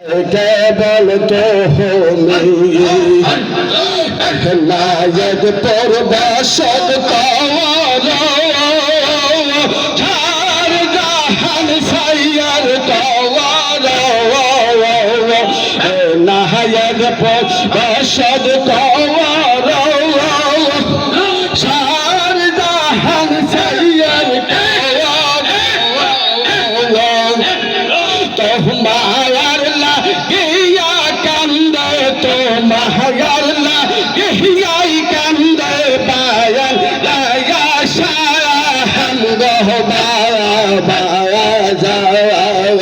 কেবল তো নায়ক পরবাসদ কওয়ার ঝাড় জাহান সাইয়ার কওয়ার নায়ক পরবাসদ কওয়ার ঝাড় জাহান সাইয়ার কওয়ার তোমার লাগিয়া কান্দে তোমার লাগিয়াই কান্দে বায়ান লাগা শাহান বাজাওয়াল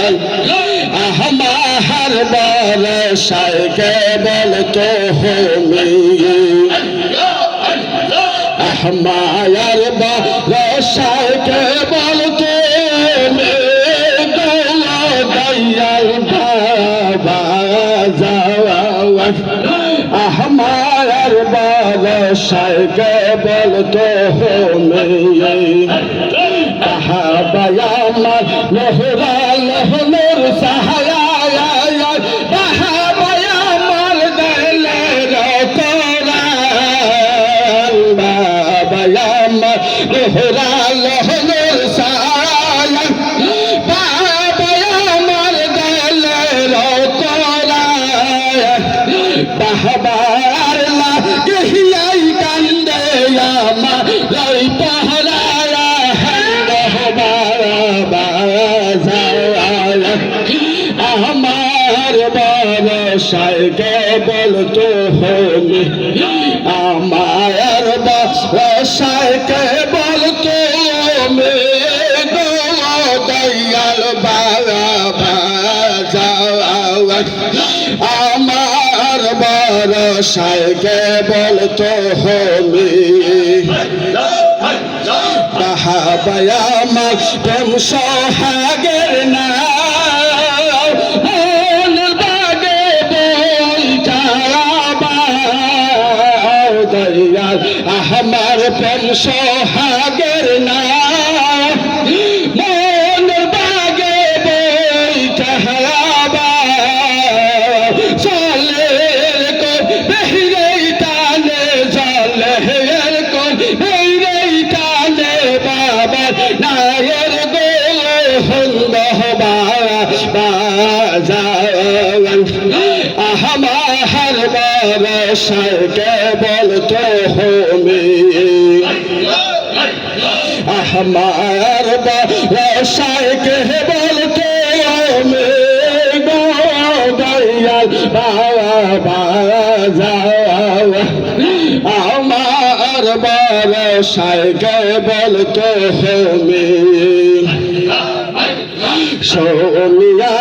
আহমার বরসায় কেবল তো আহমার বরসায় কেবল তো हमार बादशाह केवल तो कहा बयामर लहरा लहनूर सहाया कहा बयामर दले रोतरा बयामर लहरा लहनूर सहाया बयामर दले रोतरा बहबार লাগিয়াই কান্দে আমার রই পহরায়া আমার বরসায় কেবল তো আমার বরসায় কেবল তো দয়াল আমার বরসায় কেবল তো বাহাবায়ামার প্রেম সোহাগের না বাগে দয়াল আমার প্রেম সোহাগের না हमार बरसाय केवल तो हमार बरसाय केवल तो दयाल हमार बरसाय केवल तो सोनिया